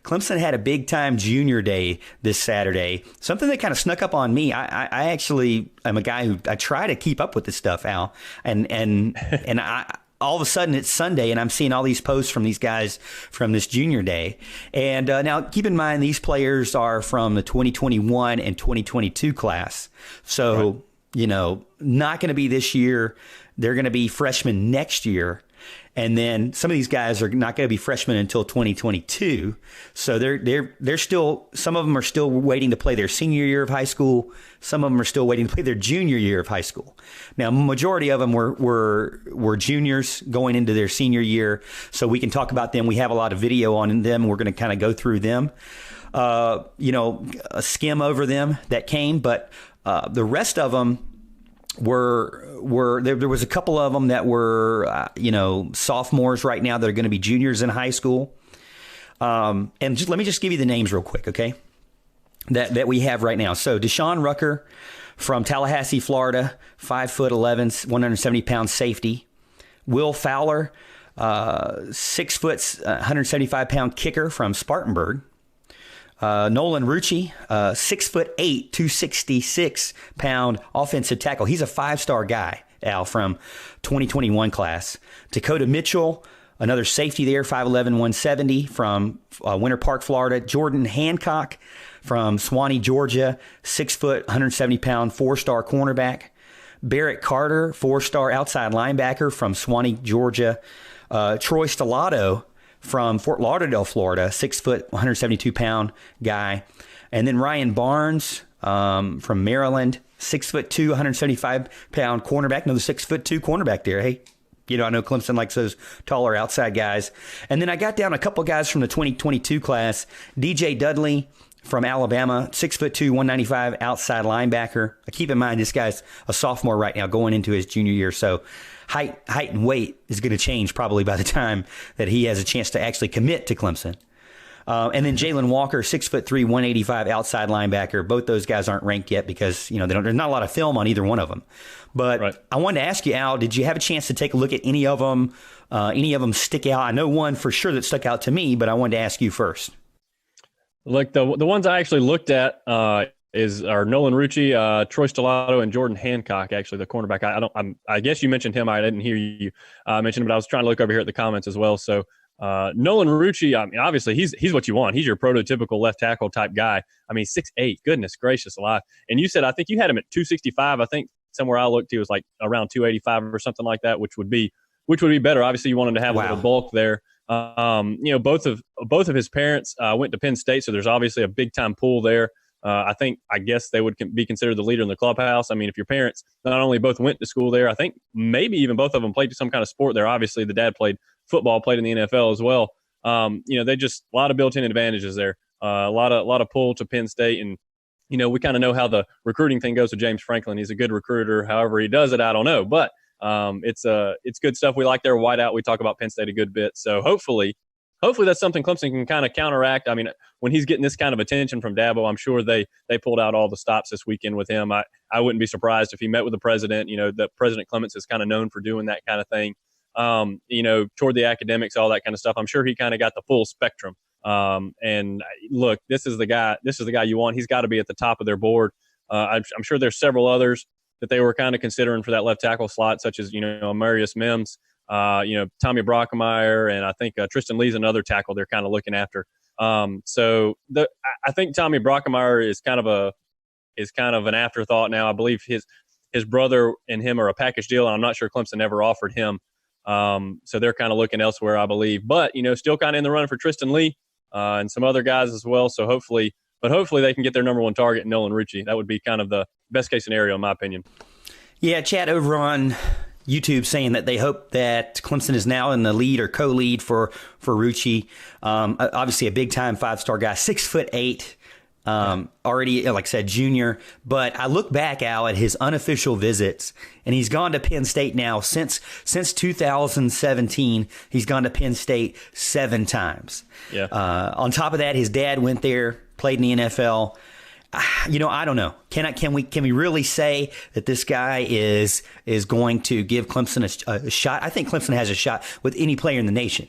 Clemson had a big time junior day this Saturday. Something that kind of snuck up on me. I actually am a guy who I try to keep up with this stuff, Al, and I. All of a sudden, it's Sunday, and I'm seeing all these posts from these guys from this junior day. And now, keep in mind, these players are from the 2021 and 2022 class. So, not going to be this year. They're going to be freshmen next year. And then some of these guys are not going to be freshmen until 2022. So they're still, some of them are still waiting to play their senior year of high school. Some of them are still waiting to play their junior year of high school. Now, majority of them were juniors going into their senior year. So we can talk about them. We have a lot of video on them. We're going to kind of go through them, a skim over them that came. But the rest of them, there was a couple of them that were sophomores right now that are going to be juniors in high school, and let me just give you the names real quick, okay? That we have right now. So Deshaun Rucker from Tallahassee, Florida, 5'11", 170-pound safety. Will Fowler, 6 foot, 175-pound kicker from Spartanburg. Nolan Rucci, 6'8", 266-pound offensive tackle. He's a 5-star guy, Al, from 2021 class. Dakota Mitchell, another safety there, 5'11", 170 from Winter Park, Florida. Jordan Hancock from Swanee, Georgia, 6 foot, 170-pound, 4-star cornerback. Barrett Carter, 4-star outside linebacker from Swanee, Georgia. Troy Stellato from Fort Lauderdale, Florida, 6 foot, 172-pound guy. And then Ryan Barnes from Maryland, 6'2", 175-pound cornerback. Another 6'2" cornerback there. Hey, I know Clemson likes those taller outside guys. And then I got down a couple guys from the 2022 class. DJ Dudley from Alabama, 6'2", 195 outside linebacker. Keep in mind, this guy's a sophomore right now going into his junior year. So height and weight is going to change probably by the time that he has a chance to actually commit to Clemson. And then Jalen Walker, 6'3", 185 outside linebacker. Both those guys aren't ranked yet because there's not a lot of film on either one of them. But right. I wanted to ask you, Al, did you have a chance to take a look at any of them? Any of them stick out? I know one for sure that stuck out to me, but I wanted to ask you first. Look, the ones I actually looked at are Nolan Rucci, Troy Stellato, and Jordan Hancock. Actually, the cornerback. I guess you mentioned him. I didn't hear you mention him, but I was trying to look over here at the comments as well. So Nolan Rucci, I mean, obviously he's what you want. He's your prototypical left tackle type guy. I mean, 6'8", goodness gracious alive. And you said, I think you had him at 265. I think somewhere I looked, he was like around 285 or something like that, which would be better. Obviously, you want him to have a little bulk there. Both of his parents went to Penn State, so there's obviously a big time pull there. I guess they would be considered the leader in the clubhouse. I mean, if your parents not only both went to school there, I think maybe even both of them played some kind of sport there. Obviously, the dad played football, played in the NFL as well. They just a lot of built-in advantages there. A lot of pull to Penn State, and we kind of know how the recruiting thing goes with James Franklin. He's a good recruiter. However he does it, I don't know, but it's good stuff. We like their whiteout. We talk about Penn State a good bit, so hopefully that's something Clemson can kind of counteract. I mean, when he's getting this kind of attention from Dabo, I'm sure they pulled out all the stops this weekend with him. I wouldn't be surprised if he met with the president. The President Clements is kind of known for doing that kind of thing. Toward the academics, all that kind of stuff. I'm sure he kind of got the full spectrum. And look, this is the guy you want. He's got to be at the top of their board. I'm sure there's several others that they were kind of considering for that left tackle slot, such as, Marius Mims, Tommy Brockmeyer, and I think Tristan Lee's another tackle they're kind of looking after. I think Tommy Brockmeyer is kind of an afterthought now. I believe his brother and him are a package deal, and I'm not sure Clemson ever offered him. So they're kind of looking elsewhere, I believe. But, still kind of in the run for Tristan Lee and some other guys as well. So hopefully they can get their number one target, Nolan Rucci. That would be kind of the best case scenario, in my opinion. Yeah, chat over on YouTube saying that they hope that Clemson is now in the lead or co-lead for Rucci. Obviously a big-time 5-star guy, 6'8", already, like I said, junior. But I look back, Al, at his unofficial visits, and he's gone to Penn State now since 2017. He's gone to Penn State 7 times. Yeah. On top of that, his dad went there, played in the NFL. I don't know. Can we really say that this guy is going to give Clemson a shot? I think Clemson has a shot with any player in the nation.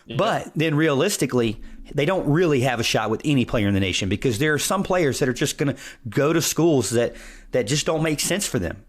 Yeah. But then realistically, they don't really have a shot with any player in the nation because there are some players that are just going to go to schools that just don't make sense for them.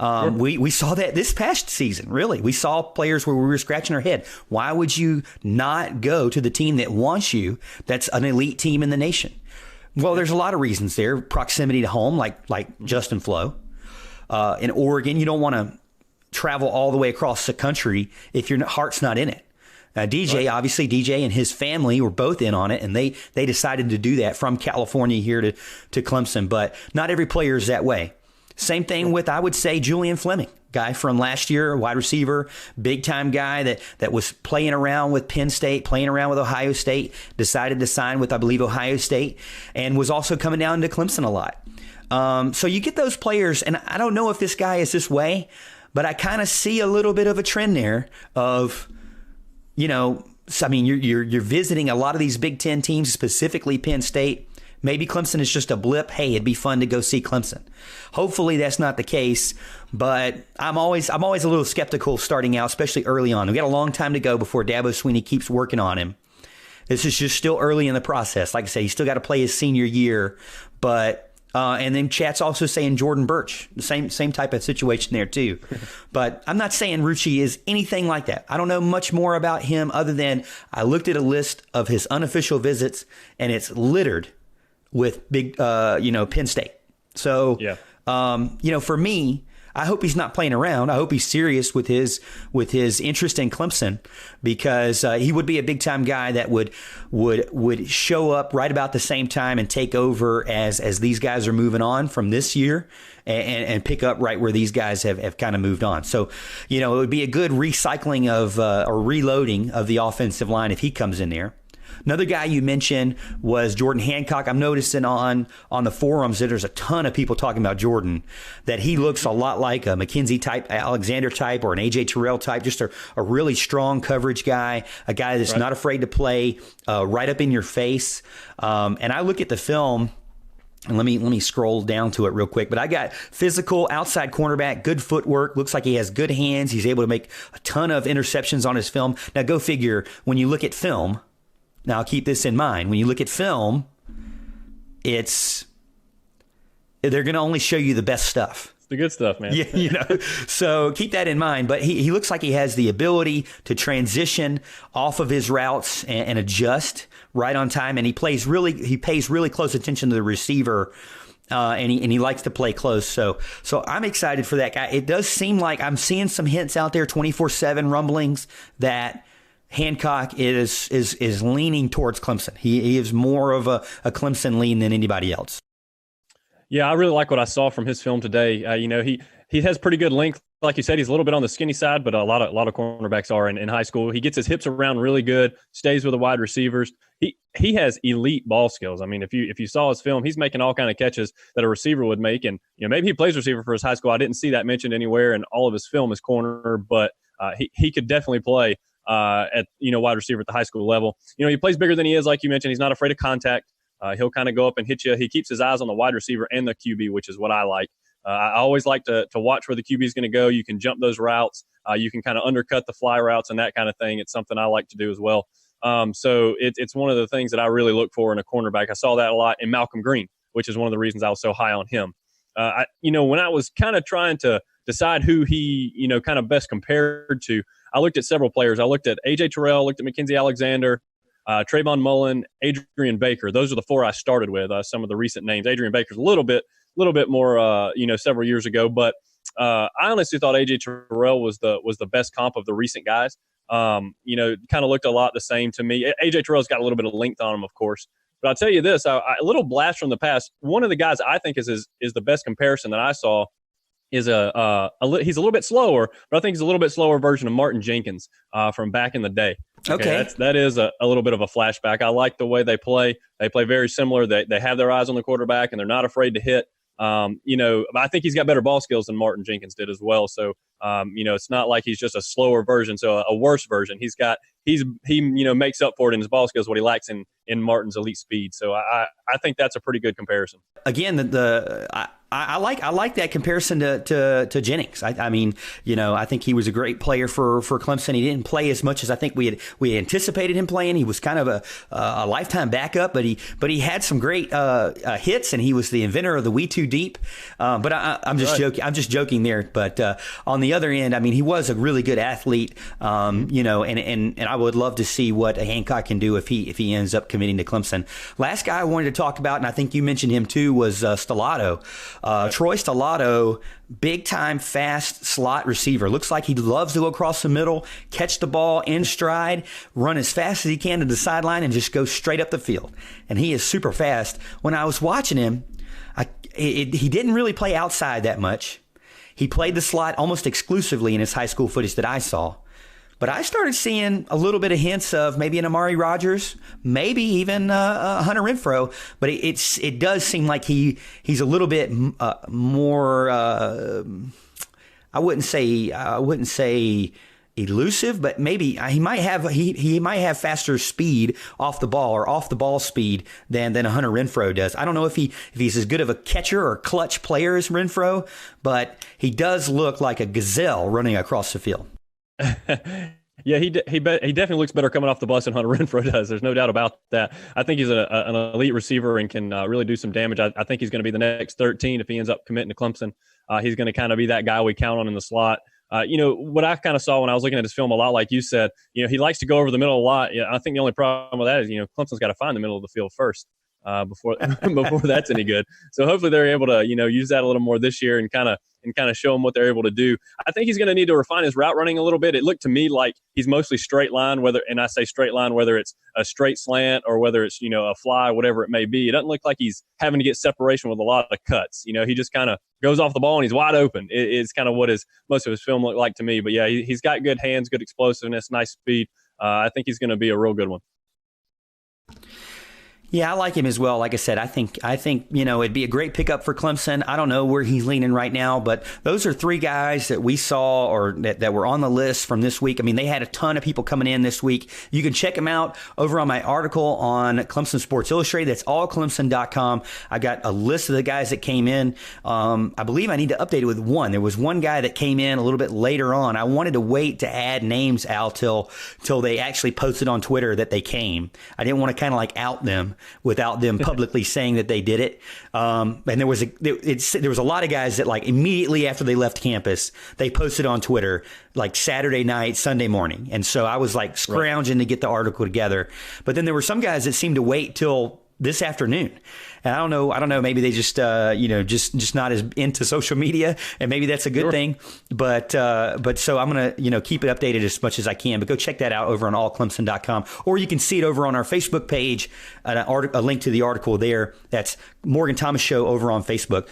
Sure. We saw that this past season, really. We saw players where we were scratching our head. Why would you not go to the team that wants you, that's an elite team in the nation? Well, there's a lot of reasons there. Proximity to home, like Justin Flo. In Oregon, you don't want to travel all the way across the country if your heart's not in it. DJ, right. Obviously, DJ and his family were both in on it, and they decided to do that from California here to Clemson. But not every player is that way. Same thing with, I would say, Julian Fleming, guy from last year, wide receiver, big-time guy that was playing around with Penn State, playing around with Ohio State, decided to sign with, I believe, Ohio State, and was also coming down to Clemson a lot. So you get those players, and I don't know if this guy is this way, but I kind of see a little bit of a trend there of, I mean, you're visiting a lot of these Big Ten teams, specifically Penn State. Maybe Clemson is just a blip. Hey, it'd be fun to go see Clemson. Hopefully that's not the case, but I'm always a little skeptical starting out, especially early on. We got a long time to go before Dabo Swinney keeps working on him. This is just still early in the process. Like I say, he's still got to play his senior year, but and then chat's also saying Jordan Birch, the same type of situation there too. But I'm not saying Rucci is anything like that. I don't know much more about him other than I looked at a list of his unofficial visits, and it's littered with big, Penn State. So, yeah. For me, I hope he's not playing around. I hope he's serious with his interest in Clemson, because he would be a big time guy that would show up right about the same time and take over as these guys are moving on from this year and pick up right where these guys have kind of moved on. So, it would be a good recycling of or reloading of the offensive line if he comes in there. Another guy you mentioned was Jordan Hancock. I'm noticing on the forums that there's a ton of people talking about Jordan, that he looks a lot like a McKenzie type, Alexander type, or an AJ Terrell type, just a really strong coverage guy, a guy that's not afraid to play right up in your face. And I look at the film, and let me scroll down to it real quick. But I got physical outside cornerback, good footwork, looks like he has good hands. He's able to make a ton of interceptions on his film. Now go figure, when you look at film, now, keep this in mind. When you look at film, they're going to only show you the best stuff. It's the good stuff, man. Yeah, So keep that in mind. But he looks like he has the ability to transition off of his routes and adjust right on time. And he pays really close attention to the receiver. And he likes to play close. So I'm excited for that guy. It does seem like I'm seeing some hints out there, 24/7 rumblings, that Hancock is leaning towards Clemson. He is more of a Clemson lean than anybody else. Yeah, I really like what I saw from his film today. He has pretty good length. Like you said, he's a little bit on the skinny side, but a lot of cornerbacks are in high school. He gets his hips around really good, stays with the wide receivers. He has elite ball skills. I mean, if you saw his film, he's making all kind of catches that a receiver would make. And maybe he plays receiver for his high school. I didn't see that mentioned anywhere, and all of his film is corner, but he could definitely play at wide receiver at the high school level. He plays bigger than he is, like you mentioned. He's not afraid of contact. He'll kind of go up and hit you. He keeps his eyes on the wide receiver and the QB, which is what I like. I always like to watch where the QB is going to go. You can jump those routes. You can kind of undercut the fly routes and that kind of thing. It's something I like to do as well. So it's one of the things that I really look for in a cornerback. I saw that a lot in Malcolm Green, which is one of the reasons I was so high on him. When I was kind of trying to decide who he, kind of best compared to, I looked at several players. I looked at AJ Terrell, looked at Mackenzie Alexander, Trayvon Mullen, Adrian Baker. Those are the four I started with. Some of the recent names. Adrian Baker's a little bit more, several years ago. But I honestly thought AJ Terrell was the best comp of the recent guys. Kind of looked a lot the same to me. AJ Terrell's got a little bit of length on him, of course. But I'll tell you this, a little blast from the past. One of the guys I think is the best comparison that I saw is he's a little bit slower, but I think he's a little bit slower version of Martin Jenkins from back in the day. Okay. That is a little bit of a flashback. I like the way they play. They play very similar. They have their eyes on the quarterback, and they're not afraid to hit. I think he's got better ball skills than Martin Jenkins did as well. So, it's not like he's just a slower version, so a worse version. He makes up for it in his ball skills, what he lacks in Martin's elite speed. So I think that's a pretty good comparison. Again, I like that comparison to Jennings. I mean, I think he was a great player for Clemson. He didn't play as much as I think we anticipated him playing. He was kind of a lifetime backup, but he had some great hits, and he was the inventor of the "We Too Deep." But I'm just joking. I'm just joking there. But on the other end, I mean, he was a really good athlete. And I would love to see what Hancock can do if he ends up committing to Clemson. Last guy I wanted to talk about, and I think you mentioned him too, was Stellato. Troy Stellato, big time fast slot receiver. Looks like he loves to go across the middle, catch the ball in stride, run as fast as he can to the sideline, and just go straight up the field. And he is super fast. When I was watching him, he didn't really play outside that much. He played the slot almost exclusively in his high school footage that I saw. But I started seeing a little bit of hints of maybe an Amari Rogers, maybe even Hunter Renfrow. But it does seem like he's a little bit more. I wouldn't say elusive, but maybe he might have faster speed off the ball or off the ball speed than a Hunter Renfrow does. I don't know if he's as good of a catcher or clutch player as Renfrow, but he does look like a gazelle running across the field. Yeah, he definitely looks better coming off the bus than Hunter Renfrow does. There's no doubt about that. I think he's an elite receiver and can really do some damage. I think he's going to be the next 13 if he ends up committing to Clemson. He's going to kind of be that guy we count on in the slot. What I kind of saw when I was looking at his film a lot, like you said, he likes to go over the middle a lot. I think the only problem with that is, Clemson's got to find the middle of the field first before that's any good. So hopefully they're able to, use that a little more this year and kind of show him what they're able to do. I think he's going to need to refine his route running a little bit. It looked to me like he's mostly straight line, whether it's a straight slant or whether it's, a fly, whatever it may be. It doesn't look like he's having to get separation with a lot of cuts. He just kind of goes off the ball and he's wide open. It's kind of what most of his film looked like to me. But yeah, he's got good hands, good explosiveness, nice speed. I think he's going to be a real good one. Yeah, I like him as well. Like I said, I think it'd be a great pickup for Clemson. I don't know where he's leaning right now, but those are three guys that we saw or that were on the list from this week. I mean, they had a ton of people coming in this week. You can check them out over on my article on Clemson Sports Illustrated. That's allclemson.com. I got a list of the guys that came in. I believe I need to update it with one. There was one guy that came in a little bit later on. I wanted to wait to add names, Al, till they actually posted on Twitter that they came. I didn't want to kind of like out them without them publicly saying that they did it. And there was a lot of guys that like immediately after they left campus, they posted on Twitter like Saturday night, Sunday morning. And so I was like scrounging to get the article together. But then there were some guys that seemed to wait till this afternoon. And I don't know, maybe they just, just not as into social media, and maybe that's a good thing. But so I'm going to, keep it updated as much as I can, but go check that out over on allclemson.com, or you can see it over on our Facebook page, a link to the article there. That's Morgan Thomas Show over on Facebook.